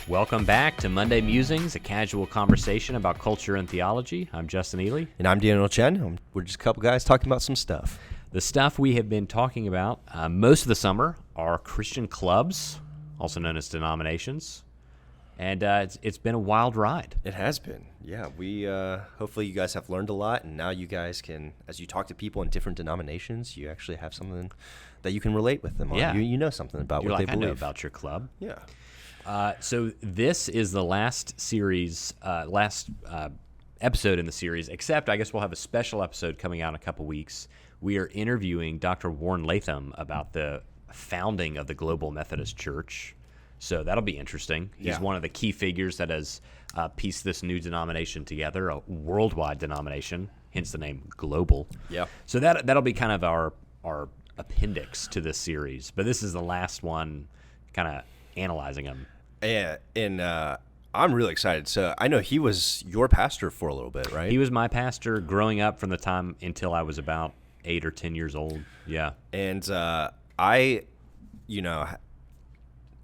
Welcome back to Monday Musings, a casual conversation about culture and theology. I'm Justin Ely. And I'm Daniel Chen. We're just a couple guys talking about some stuff. The stuff we have been talking about most of the summer are Christian clubs, also known as denominations. And it's been a wild ride. It has been. Yeah, we hopefully you guys have learned a lot, and now you guys can, as you talk to people in different denominations, you actually have something that you can relate with them on. Yeah. You know something about You're what like, they believe. I know about your club. Yeah. So this is the last series, episode in the series, except I guess we'll have a special episode coming out in a couple weeks. We are interviewing Dr. Warren Latham about the founding of the Global Methodist Church. So that'll be interesting. He's one of the key figures that has pieced this new denomination together, a worldwide denomination, hence the name Global. Yeah. So that'll be kind of our appendix to this series. But this is the last one, kind of analyzing them. Yeah, and I'm really excited. So I know he was your pastor for a little bit, right? He was my pastor growing up from the time until I was about 8 or 10 years old. Yeah. And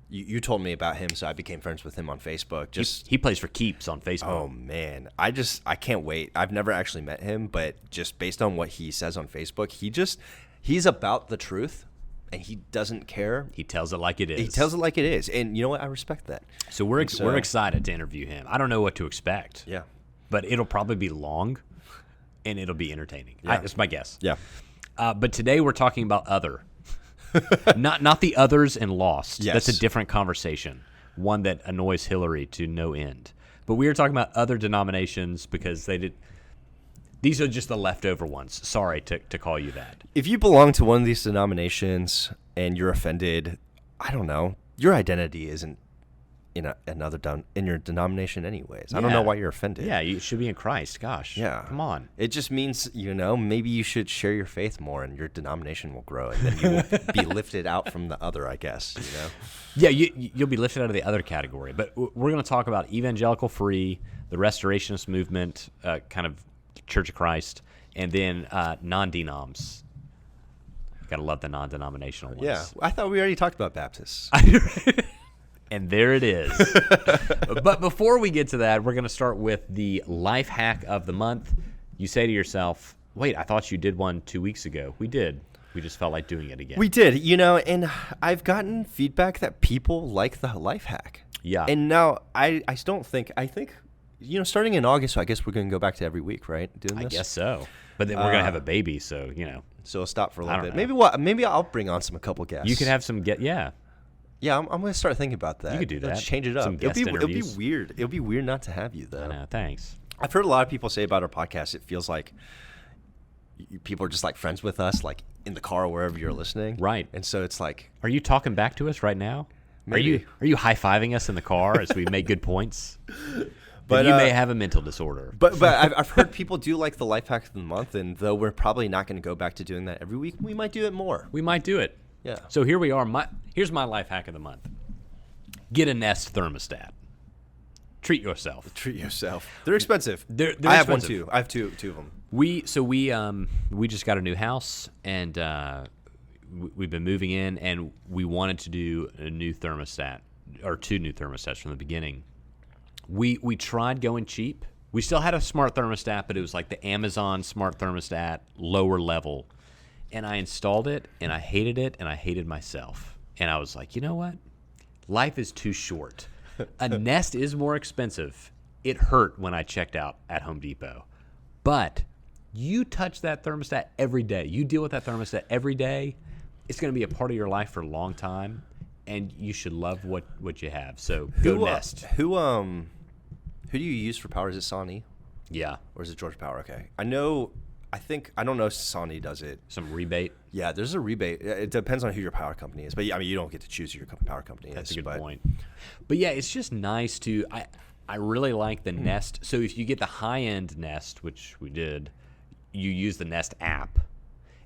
you told me about him, so I became friends with him on Facebook. He plays for Keeps on Facebook. Oh man, I can't wait. I've never actually met him, but just based on what he says on Facebook, he's about the truth, and he doesn't care. He tells it like it is. He tells it like it is, and you know what? I respect that. So we're excited to interview him. I don't know what to expect. Yeah, but it'll probably be long, and it'll be entertaining. Yeah. That's my guess. Yeah. But today we're talking about other. not the others in Lost. Yes. That's a different conversation, one that annoys Hillary to no end. But we are talking about other denominations because these are just the leftover ones. Sorry to call you that. If you belong to one of these denominations and you're offended, I don't know. Your identity isn't in in your denomination anyways. I don't know why you're offended. Yeah, you should be in Christ. Gosh. Yeah. Come on. It just means, maybe you should share your faith more and your denomination will grow, and then you will be lifted out from the other, I guess, Yeah, you'll be lifted out of the other category. But we're going to talk about Evangelical free, the Restorationist Movement, kind of Church of Christ, and then non-denoms. Got to love the non-denominational ones. Yeah. I thought we already talked about Baptists. And there it is. But before we get to that, we're going to start with the life hack of the month. You say to yourself, wait, I thought you did one 2 weeks ago. We did. We just felt like doing it again. We did, and I've gotten feedback that people like the life hack. Yeah. And now I think, starting in August, so I guess we're going to go back to every week, right? Doing this? I guess so. But then we're going to have a baby, so, So we'll stop for a little bit. Know. Maybe I'll bring on a couple guests. You could have some Yeah, I'm going to start thinking about that. You could do that. Let's change it up. Some guest it'll be interviews. weird. It'll be weird not to have you, though. I know, thanks. I've heard a lot of people say about our podcast, it feels like people are just like friends with us, like in the car or wherever you're listening. Right. And so it's like... Are you talking back to us right now? Maybe. Are you high-fiving us in the car as we make good points? But you may have a mental disorder. But I've heard people do like the life hack of the month, and though we're probably not going to go back to doing that every week, we might do it more. We might do it. Yeah. So here we are. Here's my life hack of the month. Get a Nest thermostat. Treat yourself. They're expensive. They're I have expensive. one too. I have two of them. We just got a new house, and we've been moving in, and we wanted to do a new thermostat, or 2 new thermostats from the beginning. We tried going cheap. We still had a smart thermostat, but it was like the Amazon smart thermostat, lower level. And I installed it, and I hated it, and I hated myself. And I was like, you know what? Life is too short. A Nest is more expensive. It hurt when I checked out at Home Depot. But you touch that thermostat every day. You deal with that thermostat every day. It's going to be a part of your life for a long time, and you should love what you have. So go Nest. Who do you use for power? Is it Sony? Yeah. Or is it Georgia Power? Okay. I don't know if Sony does it. Some rebate? Yeah, there's a rebate. It depends on who your power company is. But yeah, you don't get to choose who your power company is. That's a good point. But yeah, it's just nice to I really like the Nest. So if you get the high-end Nest, which we did, you use the Nest app.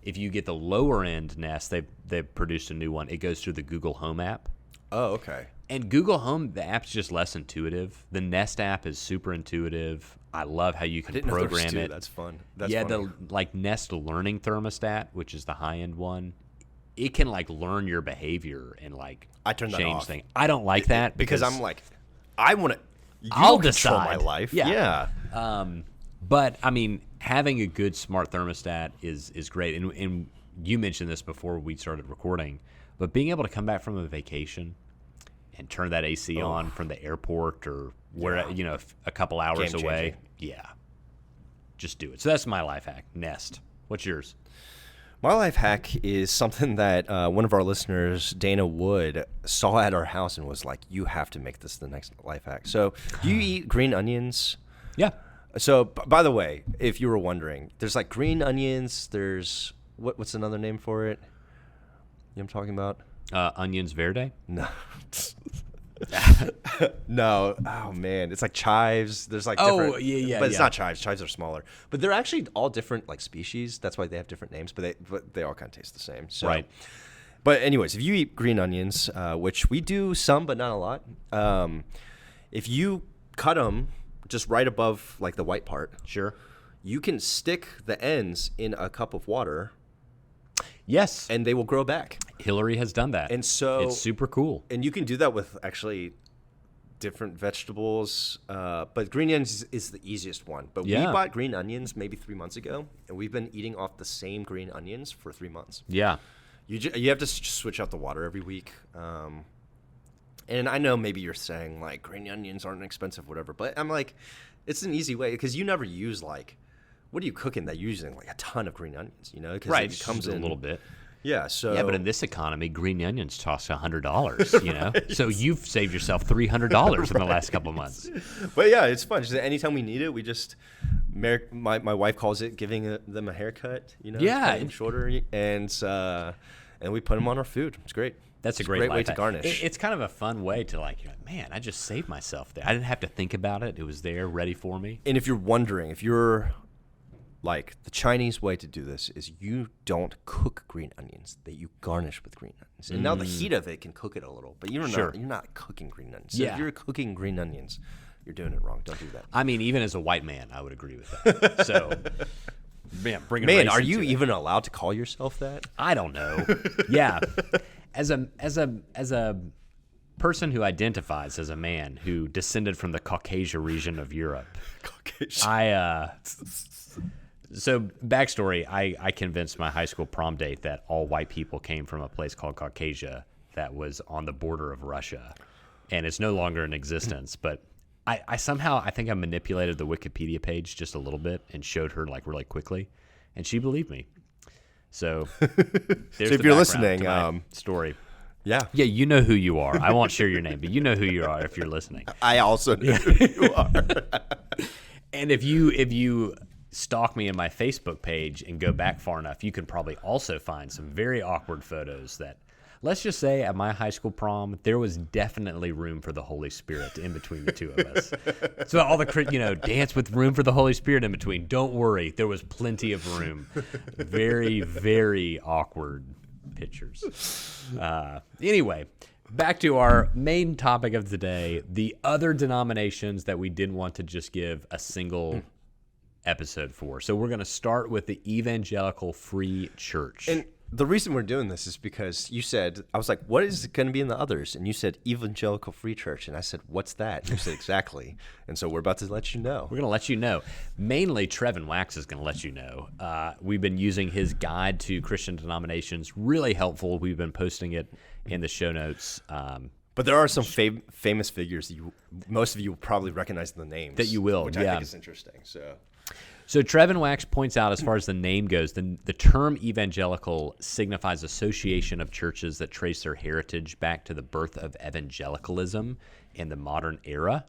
If you get the lower-end Nest, they've produced a new one. It goes through the Google Home app. Oh, okay. And Google Home, the app's just less intuitive. The Nest app is super intuitive. I love how you can program it. That's fun. The Nest Learning Thermostat, which is the high-end one, it can learn your behavior and I turn that change off. things. I don't like that because I'm like, I want to. I'll control decide my life. Yeah. But I mean, having a good smart thermostat is great. And you mentioned this before we started recording, but being able to come back from a vacation and turn that AC on from the airport or where a couple hours Game away, just do it. So that's my life hack. Nest. What's yours? My life hack is something that one of our listeners, Dana Wood, saw at our house and was like, "You have to make this the next life hack." So, do you eat green onions? Yeah. So, by the way, if you were wondering, there's like green onions. There's what's another name for it? You know what I'm talking about? Onions verde? No. No. Oh man, it's like chives. There's like different, but it's not chives. Chives are smaller, but they're actually all different like species. That's why they have different names, but they all kind of taste the same. So. Right. But anyways, if you eat green onions, which we do some, but not a lot, if you cut them just right above like the white part, Sure. you can stick the ends in a cup of water. Yes. And they will grow back. Hillary has done that. And so it's super cool. And you can do that with actually different vegetables. But green onions is the easiest one. But we bought green onions maybe 3 months ago, and we've been eating off the same green onions for 3 months. Yeah. You have to switch out the water every week. And I know maybe you're saying, like, green onions aren't expensive, whatever. But I'm like, it's an easy way because you never use, like, what are you cooking that you're using? Like a ton of green onions, Because it comes in a little bit. Yeah, so... Yeah, but in this economy, green onions cost $100, Right. So you've saved yourself $300 in the last couple of months. But yeah, it's fun. Just anytime we need it, we just... My wife calls it giving them a haircut, Yeah. Cutting shorter, and we put them on our food. It's great. That's a It's great way life to hack. garnish. It's kind of a fun way to man, I just saved myself there. I didn't have to think about it. It was there, ready for me. And if you're wondering, if you're... Like, the Chinese way to do this is you don't cook green onions, that you garnish with green onions. And now the heat of it can cook it a little, but you're not cooking green onions. So if you're cooking green onions, you're doing it wrong. Don't do that. I mean, even as a white man, I would agree with that. So, man, are you even allowed to call yourself that? I don't know. Yeah. As a person who identifies as a man who descended from the Caucasia region of Europe, So, backstory, I convinced my high school prom date that all white people came from a place called Caucasia that was on the border of Russia. And it's no longer in existence. But I somehow, I think I manipulated the Wikipedia page just a little bit and showed her, like, really quickly. And she believed me. So, there's if you're listening, to my story. Yeah. Yeah, you know who you are. I won't share your name, but you know who you are if you're listening. I also know who you are. And if you stalk me in my Facebook page and go back far enough, you can probably also find some very awkward photos that, let's just say at my high school prom, there was definitely room for the Holy Spirit in between the two of us. So all the, dance with room for the Holy Spirit in between. Don't worry. There was plenty of room. Very, very awkward pictures. Anyway, back to our main topic of today, the other denominations that we didn't want to just give a single episode for. So we're going to start with the Evangelical Free Church. And the reason we're doing this is because you said, I was like, what is going to be in the others? And you said Evangelical Free Church. And I said, what's that? And you said, exactly. And so we're about to let you know. We're going to let you know. Mainly, Trevin Wax is going to let you know. We've been using his guide to Christian denominations. Really helpful. We've been posting it in the show notes. But there are some famous figures that most of you will probably recognize the names. That you will, which I think is interesting. So Trevin Wax points out, as far as the name goes, the term evangelical signifies association of churches that trace their heritage back to the birth of evangelicalism in the modern era.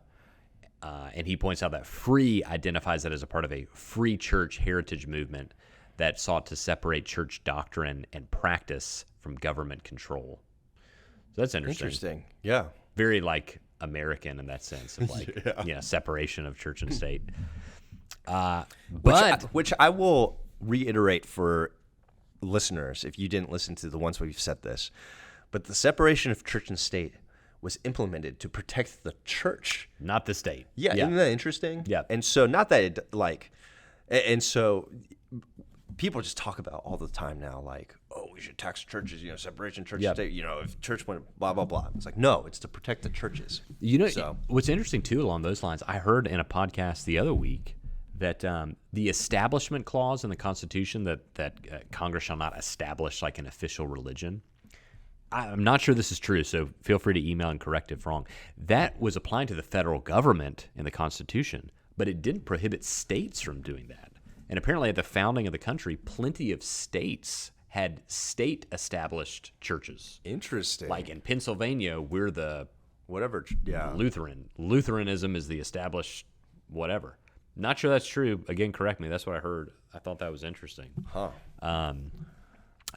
And he points out that free identifies it as a part of a free church heritage movement that sought to separate church doctrine and practice from government control. So that's interesting. Yeah. Very American in that sense of separation of church and state. Which I will reiterate for listeners, if you didn't listen to the ones where we've said this, but the separation of church and state was implemented to protect the church, not the state. Yeah, isn't that interesting? Yeah. And so not that it and so people just talk about all the time now, like, oh, we should tax churches, separation church Yep. state, if church went blah, blah, blah. It's like, no, it's to protect the churches. What's interesting, too, along those lines, I heard in a podcast the other week that the Establishment Clause in the Constitution that Congress shall not establish like an official religion, I'm not sure this is true, so feel free to email and correct if wrong. That was applying to the federal government in the Constitution, but it didn't prohibit states from doing that. And apparently at the founding of the country, plenty of states had state-established churches. Interesting. Like in Pennsylvania, we're the Lutheran. Lutheranism is the established whatever. Not sure that's true. Again, correct me. That's what I heard. I thought that was interesting.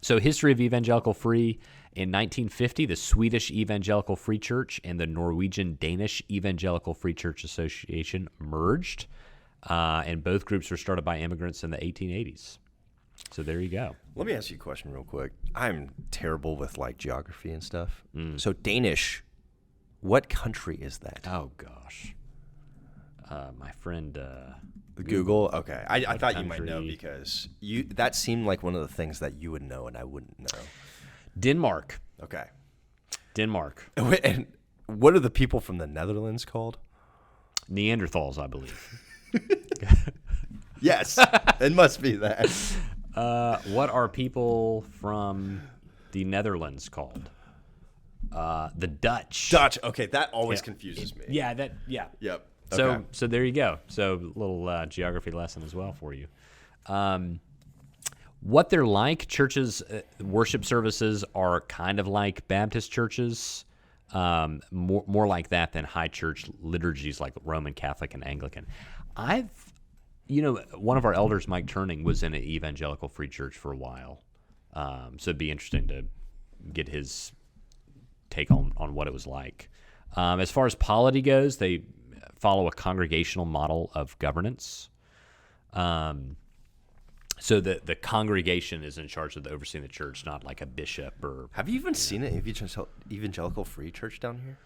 So history of evangelical free. In 1950, the Swedish Evangelical Free Church and the Norwegian-Danish Evangelical Free Church Association merged, and both groups were started by immigrants in the 1880s. So there you go. Let me ask you a question real quick. I'm terrible with geography and stuff. So Danish, what country is that? Oh, gosh. My friend... Google? Okay. I thought you might know because that seemed like one of the things that you would know and I wouldn't know. Denmark. Okay. Denmark. And what are the people from the Netherlands called? Neanderthals, I believe. Yes. It must be that. What are people from the Netherlands called? The Dutch. Dutch. Okay, that always confuses me. Yeah. Yep. So Okay. so there you go. So a little geography lesson as well for you. What they're like, churches, worship services are kind of like Baptist churches, more like that than high church liturgies like Roman Catholic and Anglican. One of our elders, Mike Turning, was in an evangelical free church for a while. So it'd be interesting to get his take on what it was like. As far as polity goes, they follow a congregational model of governance. So the congregation is in charge of overseeing the church, not like a bishop or. Have you even seen an evangelical free church down here?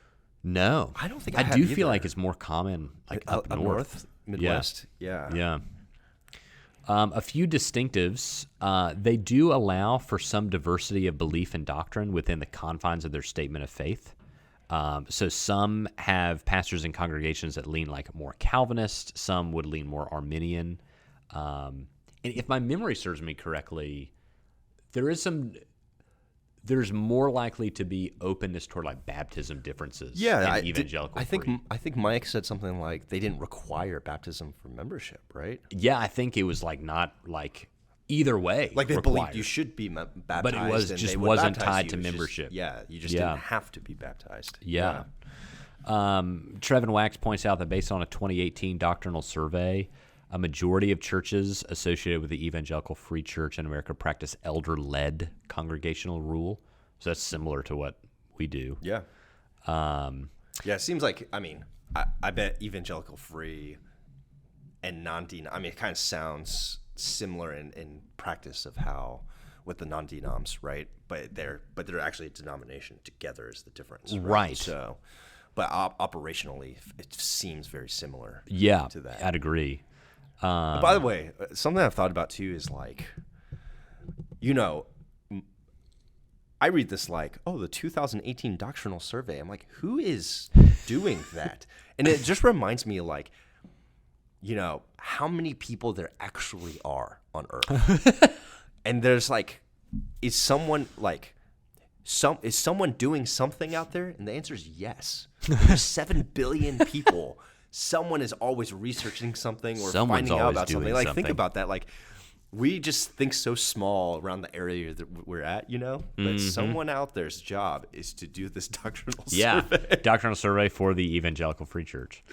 No, I don't think I have do either. feel like it's more common up north, Midwest. Yeah. A few distinctives. They do allow for some diversity of belief and doctrine within the confines of their statement of faith. So some have pastors and congregations that lean like more Calvinist. Some would lean more Arminian. And if my memory serves me correctly, there's more likely to be openness toward like baptism differences. Yeah, in evangelical. I think Mike said something like they didn't require baptism for membership, right? Yeah, I think it was like not like either way. Like they required. believed you should be baptized, but it was and just they would wasn't baptize tied you. to It's just- membership. you just didn't have to be baptized. Yeah. Trevin Wax points out that based on a 2018 doctrinal survey, a majority of churches associated with the Evangelical Free Church in America practice elder-led congregational rule. So that's similar to what we do. Yeah. It seems like, I bet Evangelical Free and non-denom, it kind of sounds similar in practice of how with the non-denoms, right? But they're actually a denomination together is the difference. Right. So, but operationally, it seems very similar. Yeah, to that. I'd agree. By the way, something I've thought about too is like, I read this like, the 2018 doctrinal survey. I'm like, who is doing that? And it just reminds me like, how many people there actually are on Earth. And there's like, is someone doing something out there? And the answer is yes. There's 7 billion people. Someone is always researching something or Someone's finding out always about something. doing Like, think something. about that. Like, we just think so small around the area that we're at, But someone out there's job is to do this doctrinal survey. Doctrinal survey for the Evangelical Free Church.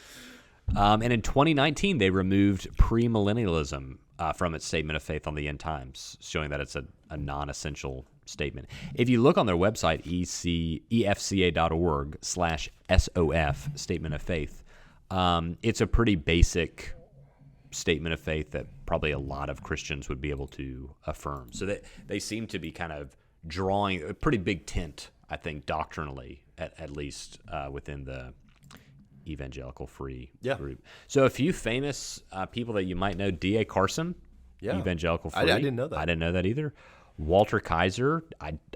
And in 2019, they removed premillennialism from its statement of faith on the end times, showing that it's a non-essential statement. If you look on their website, efca.org/SOF, statement of faith, it's a pretty basic statement of faith that probably a lot of Christians would be able to affirm. So they seem to be kind of drawing a pretty big tent, I think, doctrinally, at least within the Evangelical Free group. So a few famous people that you might know: D.A. Carson, Evangelical Free. I didn't know that. I didn't know that either. Walter Kaiser,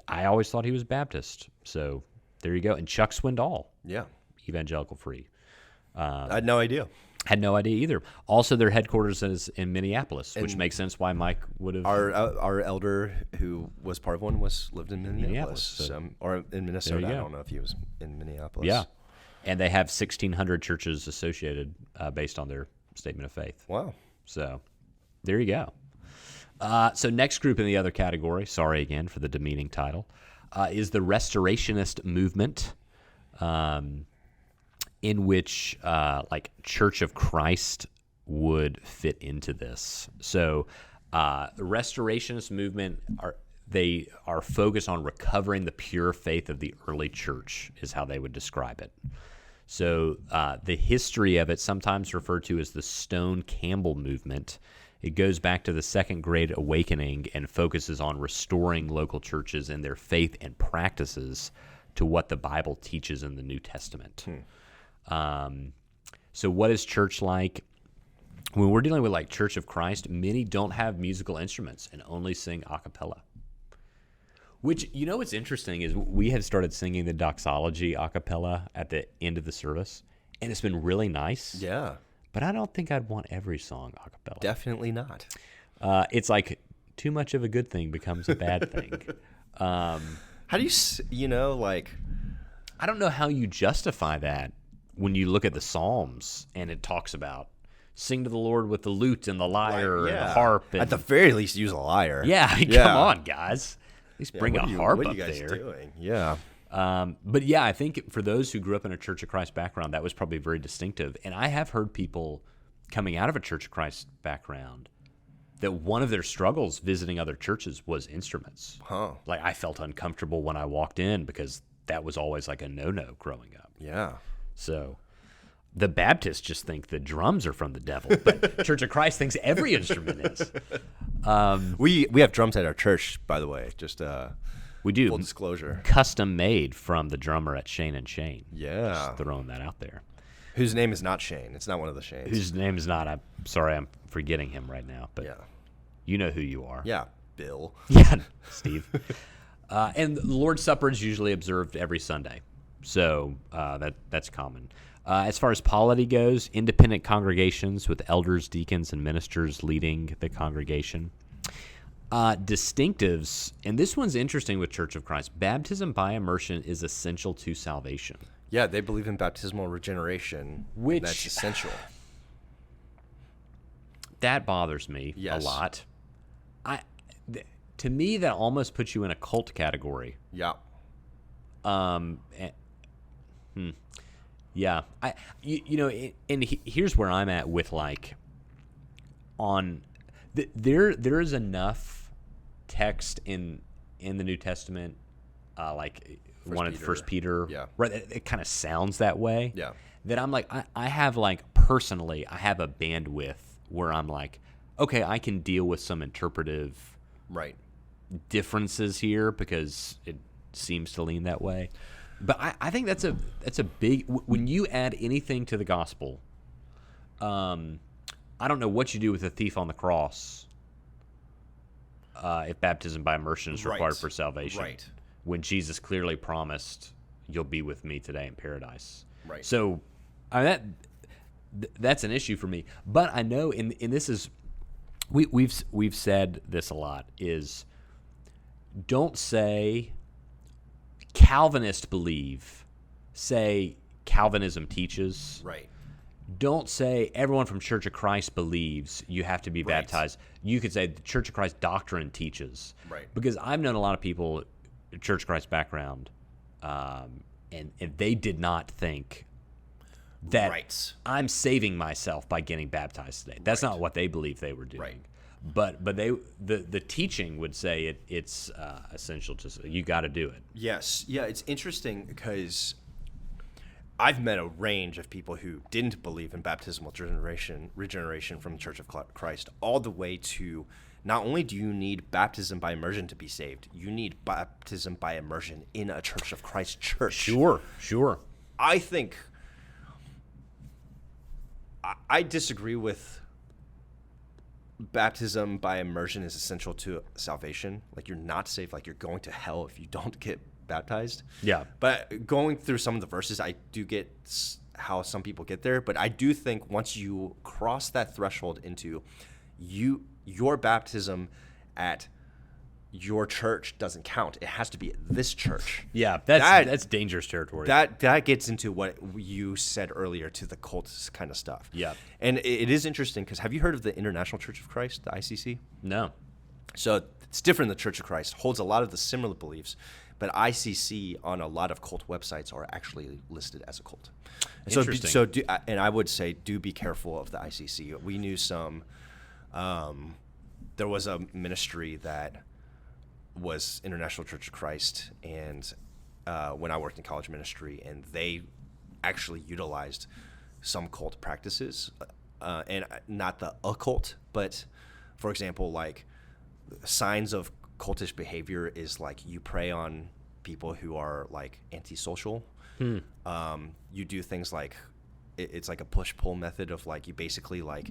I always thought he was Baptist. So there you go. And Chuck Swindoll, Yeah. Evangelical Free. I had no idea. Had no idea either. Also, their headquarters is in Minneapolis, which makes sense why Mike would have. Our elder who was part of one lived in Minneapolis. Or in Minnesota. I don't know if he was in Minneapolis. Yeah. And they have 1,600 churches associated based on their statement of faith. Wow. So there you go. So next group in the other category, sorry again for the demeaning title, is the Restorationist Movement, in which like Church of Christ would fit into this. So the Restorationist Movement are focused on recovering the pure faith of the early church, is how they would describe it. So the history of it, sometimes referred to as the Stone Campbell movement, it goes back to the Second Great Awakening and focuses on restoring local churches and their faith and practices to what the Bible teaches in the New Testament. So what is church like? When we're dealing with like Church of Christ, many don't have musical instruments and only sing a cappella. Which, you know what's interesting is we have started singing the doxology a cappella at the end of the service, and it's been really nice. Yeah. But I don't think I'd want every song a cappella. Definitely not. It's like too much of a good thing becomes a bad thing. How do you, like... I don't know how you justify that when you look at the Psalms and it talks about sing to the Lord with the lute and the lyre and the harp. And, at the very least, use a lyre. Yeah, come on, guys. At least bring a harp up there. What are you guys doing? Yeah. But yeah, I think for those who grew up in a Church of Christ background, that was probably very distinctive. And I have heard people coming out of a Church of Christ background that one of their struggles visiting other churches was instruments. Huh. Like I felt uncomfortable when I walked in because that was always like a no-no growing up. Yeah. So the Baptists just think the drums are from the devil, but Church of Christ thinks every instrument is. We have drums at our church, by the way. Just we do. Full disclosure. Custom made from the drummer at Shane and Shane. Yeah. Just throwing that out there. Whose name is not Shane. It's not one of the Shanes. Whose name is not. I'm sorry, I'm forgetting him right now. But yeah. You know who you are. Yeah, Bill. Yeah, Steve. And the Lord's Supper is usually observed every Sunday. So that's common. As far as polity goes, independent congregations with elders, deacons, and ministers leading the congregation. Distinctives, and this one's interesting with Church of Christ. Baptism by immersion is essential to salvation. Yeah, they believe in baptismal regeneration, which that's essential. That bothers me a lot. To me, that almost puts you in a cult category. Yeah. Yeah. Here's where I'm at with like there is enough text in the New Testament, like First Peter, right? It kind of sounds that way. Yeah. That I'm like, I have like personally, I have a bandwidth where I'm like, okay, I can deal with some interpretive differences here because it seems to lean that way. But I think that's a big, when you add anything to the gospel, I don't know what you do with the thief on the cross if baptism by immersion is required for salvation. Right. When Jesus clearly promised, you'll be with me today in paradise. Right. So that's an issue for me. But I know, and this is, we've said this a lot, is don't say Calvinists believe, say Calvinism teaches. Right. Don't say everyone from Church of Christ believes you have to be baptized. You could say the Church of Christ doctrine teaches. Right. Because I've known a lot of people, Church of Christ background, and they did not think that I'm saving myself by getting baptized today. That's not what they believe they were doing. Right. But the teaching would say it's essential to, you got to do it. Yes. Yeah, it's interesting because I've met a range of people who didn't believe in baptismal regeneration from the Church of Christ, all the way to not only do you need baptism by immersion to be saved, you need baptism by immersion in a Church of Christ church. Sure. I think I disagree with baptism by immersion is essential to salvation. Like, you're not saved. Like, you're going to hell if you don't get baptized. Yeah. But going through some of the verses, I do get how some people get there. But I do think once you cross that threshold into your baptism at your church doesn't count. It has to be at this church. Yeah, that's dangerous territory. That gets into what you said earlier to the cultist kind of stuff. Yeah. And it is interesting because have you heard of the International Church of Christ, the ICC? No. So it's different. The Church of Christ holds a lot of the similar beliefs, but ICC on a lot of cult websites are actually listed as a cult. Interesting. And I would say do be careful of the ICC. We knew some. There was a ministry that was International Church of Christ, and when I worked in college ministry, and they actually utilized some cult practices, and not the occult, but for example, like signs of cultish behavior is like you prey on people who are like antisocial. You do things like it's like a push-pull method of like you basically like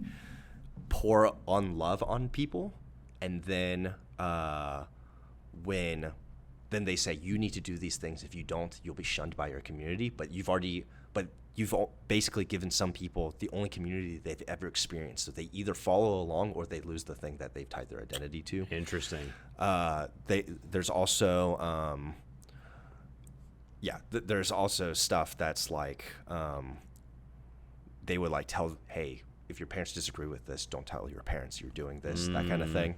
pour on love on people, and then then they say you need to do these things. If you don't, you'll be shunned by your community. But you've basically given some people the only community they've ever experienced. So they either follow along or they lose the thing that they've tied their identity to. Interesting. There's also there's also stuff that's like they would like tell, hey, if your parents disagree with this, don't tell your parents you're doing this, that kind of thing.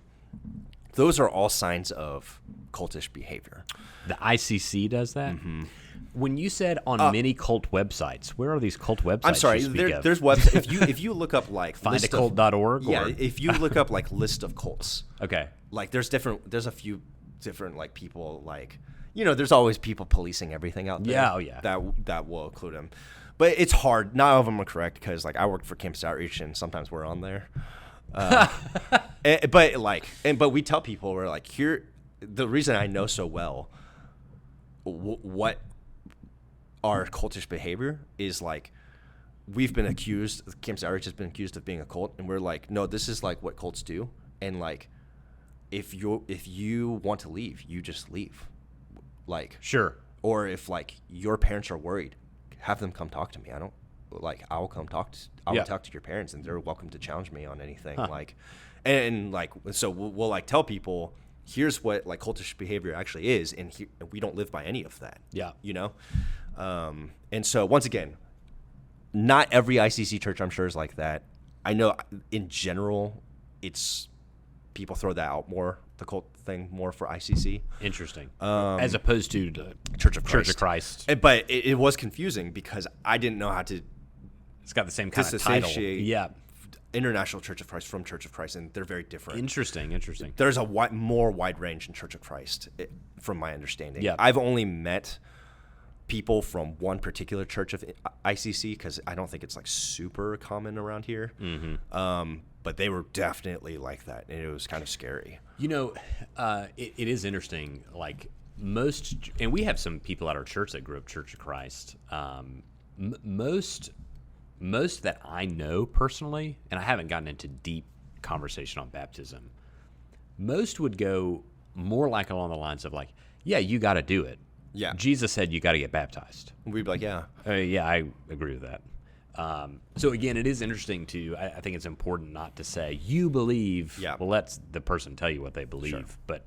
Those are all signs of cultish behavior. The ICC does that? Mm-hmm. When you said on many cult websites, where are these cult websites? I'm sorry, there's websites. If you look up like findacult.org? Yeah, if you look up like list of cults. Okay. Like there's a few different like people like, there's always people policing everything out there. Yeah, oh yeah. That will include them. But it's hard. Not all of them are correct because like I worked for Campus Outreach and sometimes we're on there. But we tell people, we're like, here, the reason I know so well what our cultish behavior is, like, we've been accused, Campus Outreach has been accused of being a cult, and we're like, no, this is like what cults do, and like if you want to leave, you just leave, like, sure. Or if like your parents are worried, have them come talk to me. I'll come talk to your parents, and they're welcome to challenge me on anything. Like, and like, so we'll like tell people, here's what like cultish behavior actually is, and we don't live by any of that. Yeah. And so once again, not every ICC church I'm sure is like that. I know in general, it's people throw that out more, the cult thing more for ICC. Interesting. As opposed to the Church of Christ. But it was confusing because I didn't know how to. It's got the same kind of title. Yeah. International Church of Christ from Church of Christ, and they're very different. Interesting. There's a more wide range in Church of Christ, from my understanding. Yeah. I've only met people from one particular church of ICC because I don't think it's like super common around here. Mm-hmm. But they were definitely like that, and it was kind of scary. It is interesting. Like and we have some people at our church that grew up Church of Christ. Most that I know personally, and I haven't gotten into deep conversation on baptism, most would go more like along the lines of like, yeah, you got to do it. Yeah. Jesus said you got to get baptized. We'd be like, yeah. Yeah, I agree with that. So again, it is interesting I think it's important not to say you believe. Yeah. Well, let the person tell you what they believe. Sure. But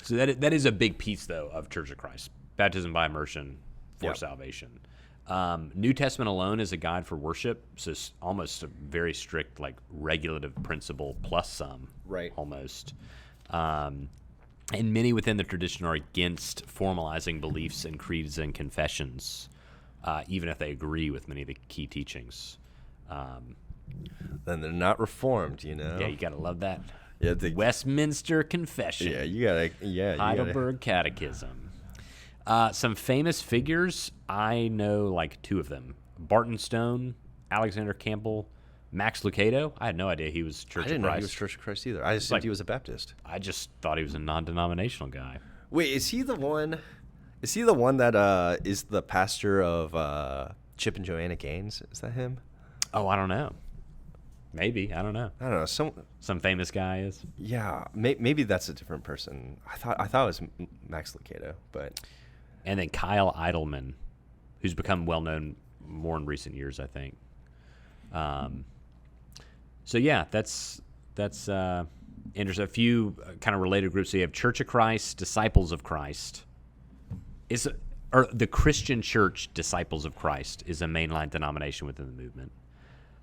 so that is a big piece though of Church of Christ, baptism by immersion for salvation. New Testament alone is a guide for worship, so it's almost a very strict like regulative principle plus some, right? Almost. And many within the tradition are against formalizing beliefs and creeds and confessions, even if they agree with many of the key teachings. Then they're not reformed, Yeah, you gotta love that. Yeah, Westminster Confession. Yeah, you gotta. Yeah, Heidelberg Catechism. Some famous figures, I know like two of them: Barton Stone, Alexander Campbell, Max Lucado. I had no idea he was Church of Christ. I didn't know he was Church of Christ either. I assumed he was a Baptist. I just thought he was a non-denominational guy. Wait, is he the one? Is he the one that is the pastor of Chip and Joanna Gaines? Is that him? Oh, I don't know. Maybe, I don't know. I don't know. Some famous guy is. Yeah, maybe that's a different person. I thought it was Max Lucado, but. And then Kyle Idleman, who's become well known more in recent years, I think. So yeah, that's interesting. A few kind of related groups. So you have Church of Christ, Disciples of Christ. Or the Christian Church Disciples of Christ is a mainline denomination within the movement.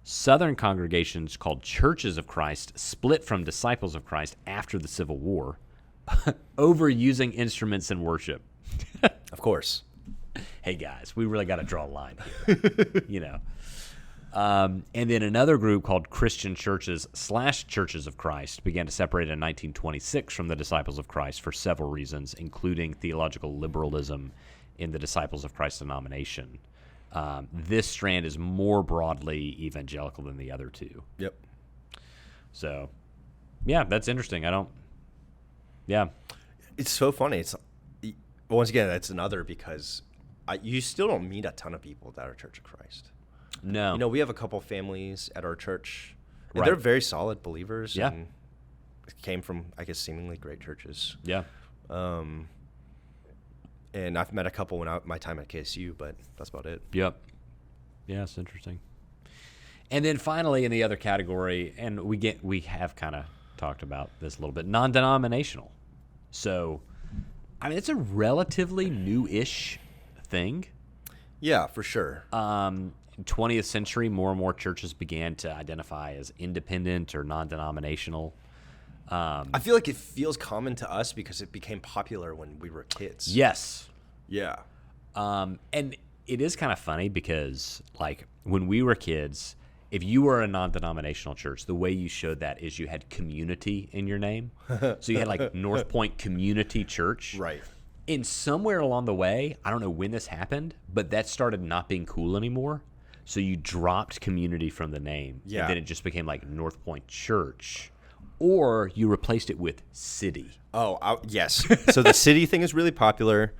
Southern congregations called Churches of Christ split from Disciples of Christ after the Civil War over using instruments in worship. Of course. Hey guys, we really got to draw a line here, And then another group called Christian Churches / Churches of Christ began to separate in 1926 from the Disciples of Christ for several reasons, including theological liberalism in the Disciples of Christ denomination. This strand is more broadly evangelical than the other two. Yep. So, yeah, that's interesting. Yeah. It's so funny. Once again, that's another because you still don't meet a ton of people that are Church of Christ. No. We have a couple families at our church, and Right. they're very solid believers. Yeah. And came from, I guess, seemingly great churches. Yeah. And I've met a couple my time at KSU, but that's about it. Yep. Yeah, it's interesting. And then finally, in the other category, and we have kind of talked about this a little bit, non-denominational. So, I mean, it's a relatively new-ish thing. Yeah, for sure. 20th century, more and more churches began to identify as independent or non-denominational. I feel like it feels common to us because it became popular when we were kids. Yes. Yeah. And it is kind of funny because, like, when we were kids, if you were a non-denominational church, the way you showed that is you had community in your name. So you had, like, North Point Community Church. Right. And somewhere along the way, I don't know when this happened, but that started not being cool anymore. So you dropped community from the name. Yeah. And then it just became, like, North Point Church. Or you replaced it with city. Oh, yes. So the city thing is really popular.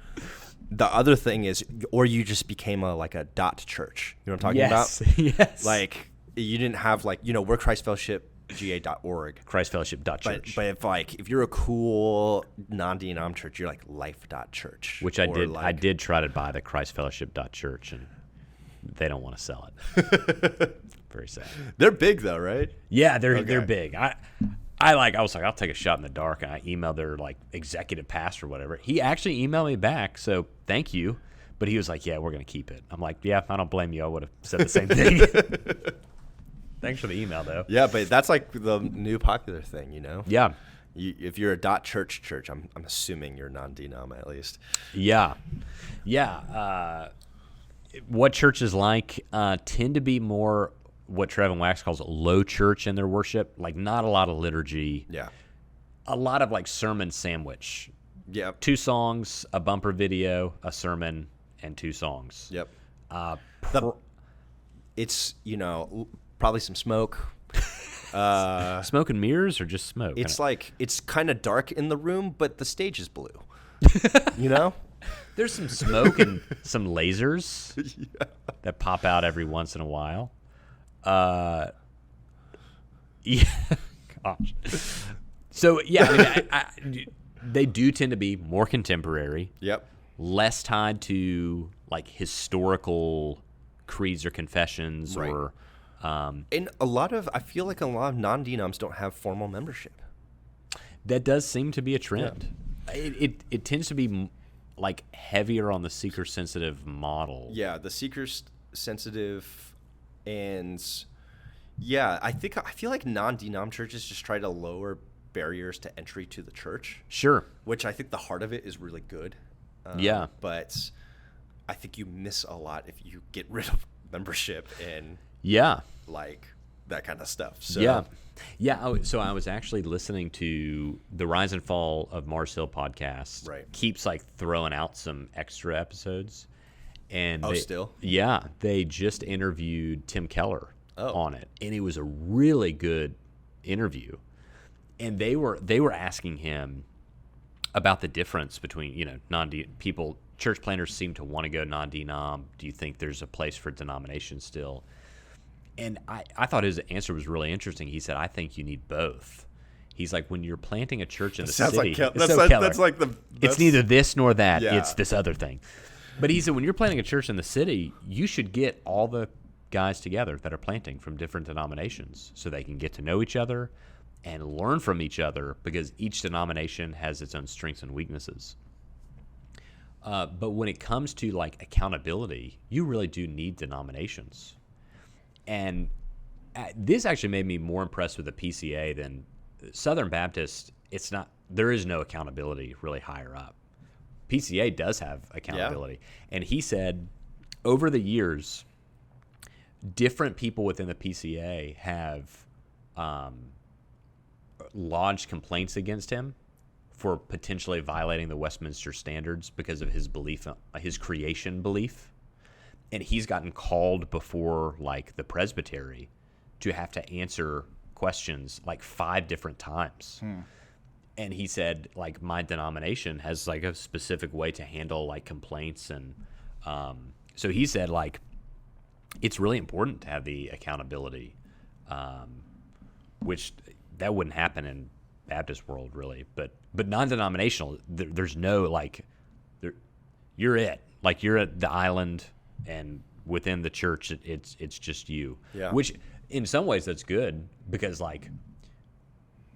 The other thing is, or you just became a dot church. You know what I'm talking about? Yes. Like, you didn't have we're ChristFellowshipGA.org. ChristFellowship.church. But if you're a cool non-denom church, you're like Life.church. Which I did. I did try to buy the ChristFellowship.church, and they don't want to sell it. Very sad. They're big though, right? Yeah, they're big. I was like, I'll take a shot in the dark, and I emailed their executive pastor or whatever. He actually emailed me back, so thank you. But he was like, yeah, we're gonna keep it. I'm like, yeah, I don't blame you. I would have said the same thing. Thanks for the email though. Yeah, but that's like the new popular thing, Yeah. If you're a dot church, I'm assuming you're non-denom at least. Yeah. What churches tend to be more what Trevin Wax calls low church in their worship, not a lot of liturgy. Yeah. A lot of sermon sandwich. Yeah. 2 songs, a bumper video, a sermon, and 2 songs. Yep. It's, probably some smoke. Smoke and mirrors or just smoke? It's kind of dark in the room, but the stage is blue. There's some smoke and some lasers that pop out every once in a while. Yeah, gosh. So yeah, they do tend to be more contemporary. Yep. Less tied to historical creeds or confessions, right. or. And I feel like a lot of non-denoms don't have formal membership. That does seem to be a trend. Yeah. It tends to be heavier on the seeker-sensitive model. Yeah, the seeker-sensitive, and I feel like non-denom churches just try to lower barriers to entry to the church. Sure. Which I think the heart of it is really good. Yeah. But I think you miss a lot if you get rid of membership and that kind of stuff. So So I was actually listening to the Rise and Fall of Mars Hill podcast. Right. Keeps throwing out some extra episodes, and they just interviewed Tim Keller on it, and it was a really good interview. And they were asking him about the difference between church planners seem to want to go non-denom. Do you think there's a place for denomination still? And I thought his answer was really interesting. He said, I think you need both. He's like, when you're planting a church in the city, it's neither this nor that. Yeah. It's this other thing. But he said, when you're planting a church in the city, you should get all the guys together that are planting from different denominations so they can get to know each other and learn from each other, because each denomination has its own strengths and weaknesses. But when it comes to like accountability, you really do need denominations. And this actually made me more impressed with the PCA than Southern Baptist. It's not, there is no accountability really higher up. PCA does have accountability. Yeah. And he said over the years, different people within the PCA have lodged complaints against him for potentially violating the Westminster standards because of his belief, his creation belief. And he's gotten called before like the presbytery to have to answer questions like 5 different times. And he said, like, my denomination has like a specific way to handle like complaints. And so he said, like, it's really important to have the accountability, which that wouldn't happen in Baptist world really, but non-denominational, there's no like, you're it, like you're at the island, and within the church it's just you. Yeah. Which in some ways that's good, because like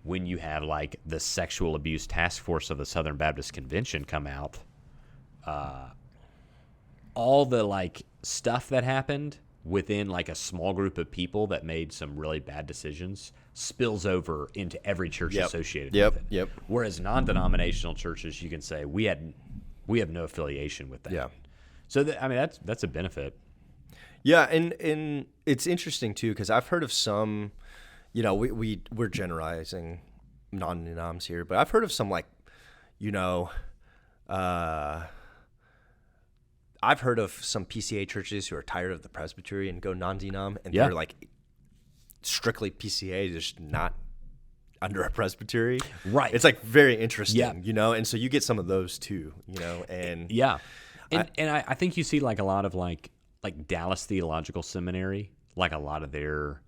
when you have like the sexual abuse task force of the Southern Baptist Convention come out, all the like stuff that happened within like a small group of people that made some really bad decisions spills over into every church associated with it. Whereas non-denominational churches, you can say we have no affiliation with that. Yeah. So I mean that's a benefit. Yeah, and it's interesting too, because I've heard of some, you know, we're generalizing non-denoms here, but I've heard of some like, you know, I've heard of some PCA churches who are tired of the presbytery and go non-denom, and they're like strictly PCA, just not under a presbytery. Right. It's like very interesting, you know, and so you get some of those too, you know, and I think you see like a lot of like Dallas Theological Seminary, like a lot of their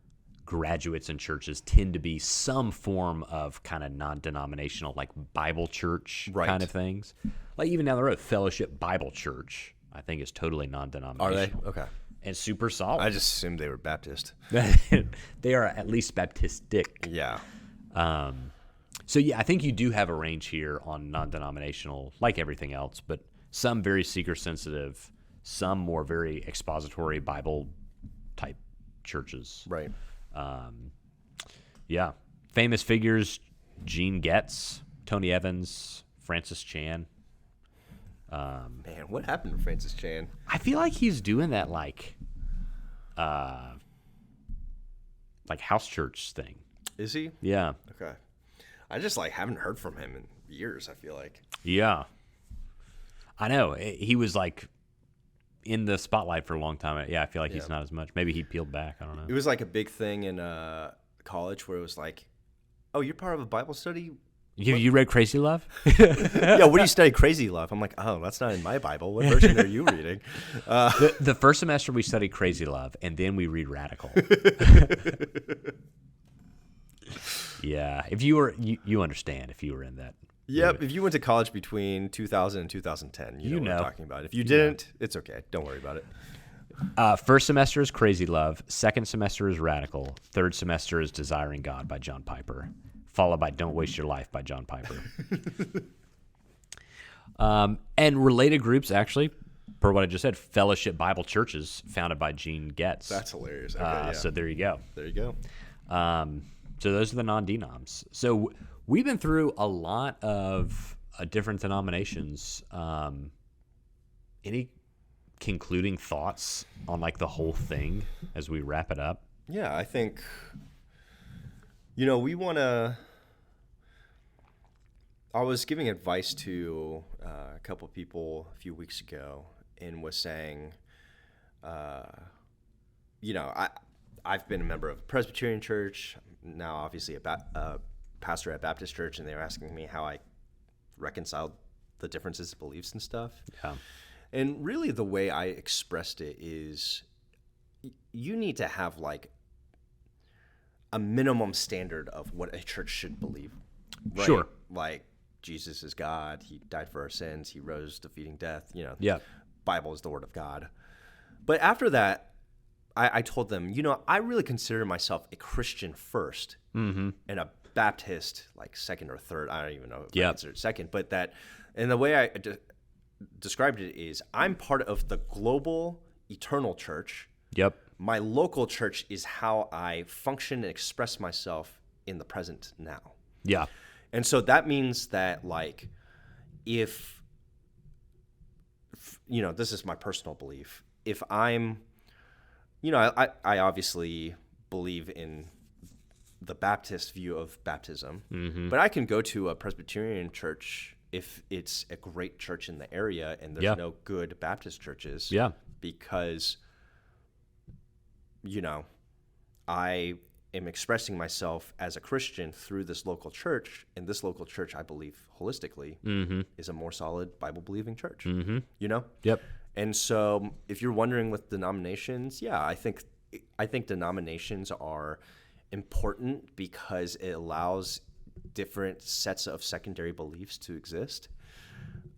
graduates in churches tend to be some form of kind of non-denominational, like Bible church kind of things. Like even down the road, Fellowship Bible Church, I think, is totally non-denominational. Are they? Okay. And super solid. I just assumed they were Baptist. They are at least Baptistic. Yeah. So yeah, I think you do have a range here on non-denominational, like everything else, but some very seeker sensitive, some more very expository Bible type churches. Right. Yeah. Famous figures: Gene Getz, Tony Evans, Francis Chan. Man, what happened to Francis Chan? I feel like he's doing that like house church thing. Is he? Yeah. Okay. I just like haven't heard from him in years, I feel like. Yeah. I know. He was like in the spotlight for a long time. Yeah, I feel like he's not as much. Maybe he peeled back. I don't know. It was like a big thing in college where it was like, oh, you're part of a Bible study? You read Crazy Love? Yeah, what do you study Crazy Love? I'm like, oh, that's not in my Bible. What version are you reading? The first semester we studied Crazy Love, and then we read Radical. Yeah, if you were, you understand if you were in that. Yep, if you went to college between 2000 and 2010, you know what I'm talking about. If you didn't, it's okay. Don't worry about it. First semester is Crazy Love. Second semester is Radical. Third semester is Desiring God by John Piper, followed by Don't Waste Your Life by John Piper. And related groups, actually, per what I just said, Fellowship Bible Churches, founded by Gene Getz. That's hilarious. Okay, So there you go. There you go. So those are the non-denoms. So we've been through a lot of different denominations. Any concluding thoughts on like the whole thing as we wrap it up? Yeah, I think, you know, we want to. I was giving advice to a couple of people a few weeks ago and was saying, you know, I've been a member of a Presbyterian church, now obviously a pastor at Baptist church, and they were asking me how I reconciled the differences of beliefs and stuff. Yeah. And really the way I expressed it is you need to have like a minimum standard of what a church should believe. Right? Sure. Like Jesus is God. He died for our sins. He rose defeating death. Yeah. Bible is the word of God. But after that, I told them, I really consider myself a Christian first and a Baptist like second or third. I don't even know if I consider it second. But that, and the way I described it is I'm part of the global eternal church. Yep. My local church is how I function and express myself in the present now. Yeah. And so that means that, like, if this is my personal belief. If I'm, I obviously believe in the Baptist view of baptism, but I can go to a Presbyterian church if it's a great church in the area and there's no good Baptist churches. Yeah. Because, I am expressing myself as a Christian through this local church, and this local church, I believe holistically, is a more solid Bible-believing church. Yep. And so, if you're wondering with denominations, I think denominations are important because it allows different sets of secondary beliefs to exist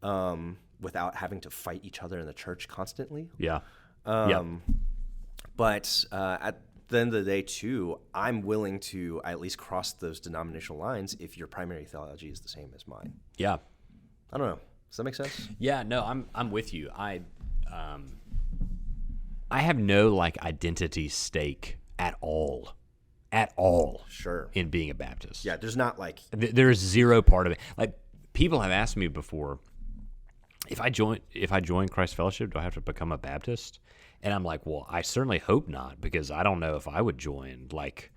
without having to fight each other in the church constantly. Yeah. But at the end of the day, too, I'm willing to at least cross those denominational lines if your primary theology is the same as mine. Yeah. I don't know. Does that make sense? Yeah. No, I'm with you. I have no like identity stake at all. Sure. In being a Baptist. Yeah. There's not like there's zero part of it. Like people have asked me before, if I join Christ Fellowship, do I have to become a Baptist? And I'm like, well, I certainly hope not, because I don't know if I would join. Like,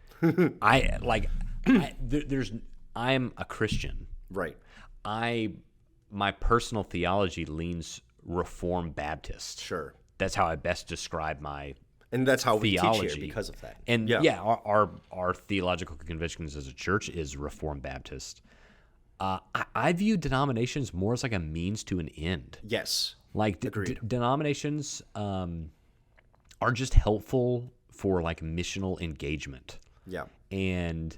I'm a Christian. Right. My personal theology leans Reformed Baptist. Sure. That's how I best describe my and that's how theology. We teach here because of that. And our theological convictions as a church is Reformed Baptist. I view denominations more as like a means to an end. Yes. Like denominations are just helpful for like missional engagement. Yeah. And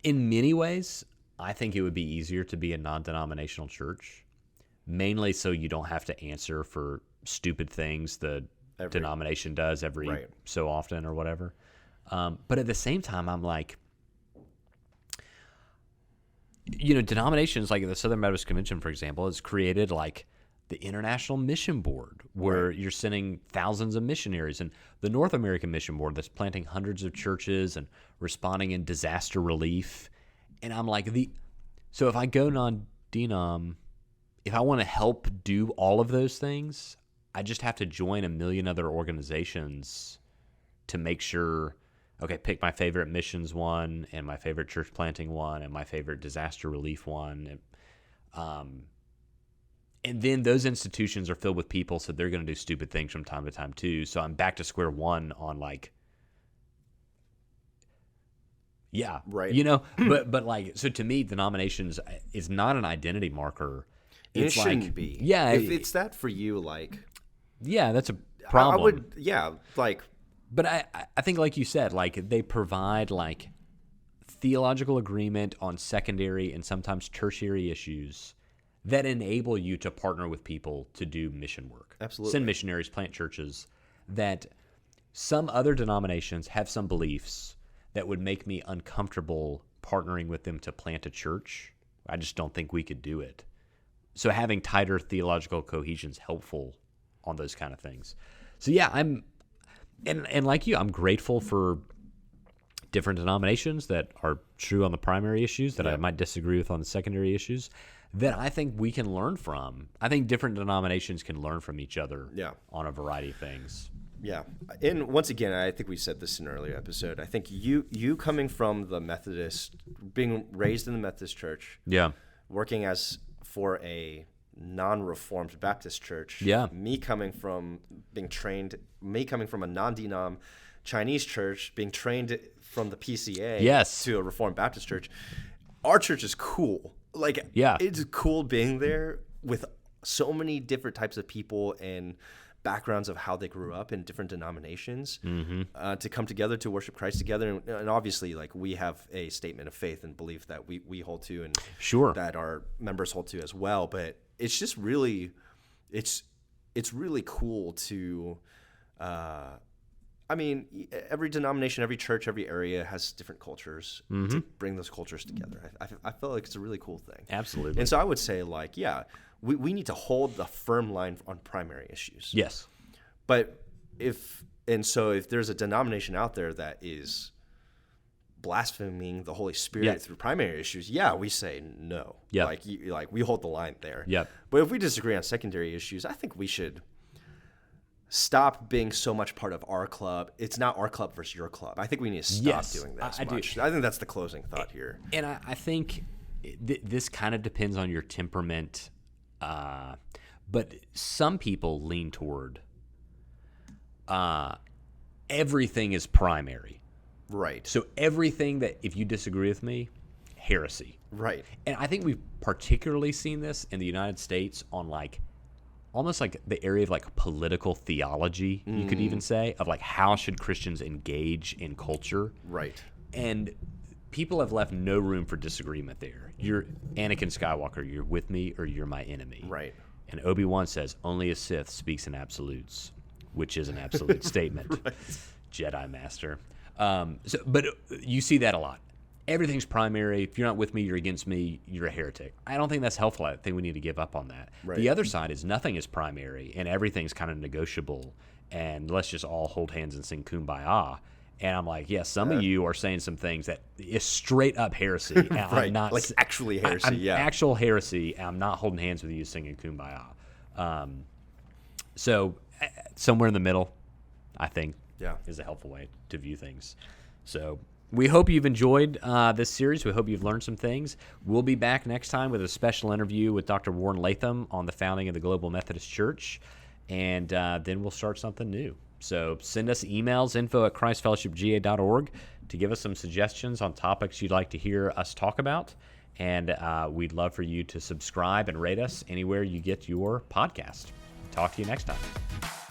in many ways, I think it would be easier to be a non-denominational church, mainly so you don't have to answer for stupid things the denomination does every so often or whatever. But at the same time, I'm like, denominations like the Southern Methodist Convention, for example, has created like the International Mission Board, where you're sending thousands of missionaries, and the North American Mission Board that's planting hundreds of churches and responding in disaster relief. And I'm like, so if I go non-denom, if I want to help do all of those things, I just have to join a million other organizations to make sure, okay, pick my favorite missions one and my favorite church planting one and my favorite disaster relief one. And then those institutions are filled with people, so they're going to do stupid things from time to time too. So I'm back to square one on like, but like, so to me, denominations is not an identity marker. It shouldn't be. Yeah. If it's that for you, like, yeah, that's a problem. I would, like. But I think, like you said, like they provide like theological agreement on secondary and sometimes tertiary issues that enable you to partner with people to do mission work. Absolutely. Send missionaries, plant churches. That some other denominations have some beliefs that would make me uncomfortable partnering with them to plant a church. I just don't think we could do it. So having tighter theological cohesion is helpful on those kind of things. So yeah, and like you, I'm grateful for different denominations that are true on the primary issues that I might disagree with on the secondary issues that I think we can learn from. I think different denominations can learn from each other on a variety of things. Yeah. And once again, I think we said this in an earlier episode. I think you coming from the Methodist, being raised in the Methodist church, working for a non-Reformed Baptist church, me coming from a non-denom Chinese church, being trained from the PCA to a Reformed Baptist church, our church is cool. Like, it's cool being there with so many different types of people and backgrounds of how they grew up in different denominations to come together to worship Christ together. And obviously, like, we have a statement of faith and belief that we hold to, and that our members hold to as well. But it's just really, it's really cool to, I mean, every denomination, every church, every area has different cultures to bring those cultures together. I feel like it's a really cool thing. Absolutely. And so I would say, like, we need to hold the firm line on primary issues. Yes. But if there's a denomination out there that is blaspheming the Holy Spirit through primary issues, we say no. Yep. Like we hold the line there. Yep. But if we disagree on secondary issues, I think we should stop being so much part of our club. It's not our club versus your club. I think we need to stop doing that so much. I think that's the closing thought here. And I think this kind of depends on your temperament. But some people lean toward everything is primary. Right. So everything that, if you disagree with me, heresy. Right. And I think we've particularly seen this in the United States on almost like the area of like political theology, you could even say, of like how should Christians engage in culture. Right. And people have left no room for disagreement there. You're Anakin Skywalker, you're with me or you're my enemy. Right. And Obi-Wan says, only a Sith speaks in absolutes, which is an absolute statement. Right. Jedi Master. But you see that a lot. Everything's primary. If you're not with me, you're against me, you're a heretic. I don't think that's helpful. I think we need to give up on that. Right. The other side is nothing is primary and everything's kind of negotiable. And let's just all hold hands and sing Kumbaya. And I'm like, some of you are saying some things that is straight up heresy. And right. I'm not, like actually heresy, actual heresy. And I'm not holding hands with you singing Kumbaya. So somewhere in the middle, I think, is a helpful way to view things. So we hope you've enjoyed this series. We hope you've learned some things. We'll be back next time with a special interview with Dr. Warren Latham on the founding of the Global Methodist Church. And then we'll start something new. So send us emails, info@christfellowshipga.org, to give us some suggestions on topics you'd like to hear us talk about. And we'd love for you to subscribe and rate us anywhere you get your podcast. Talk to you next time.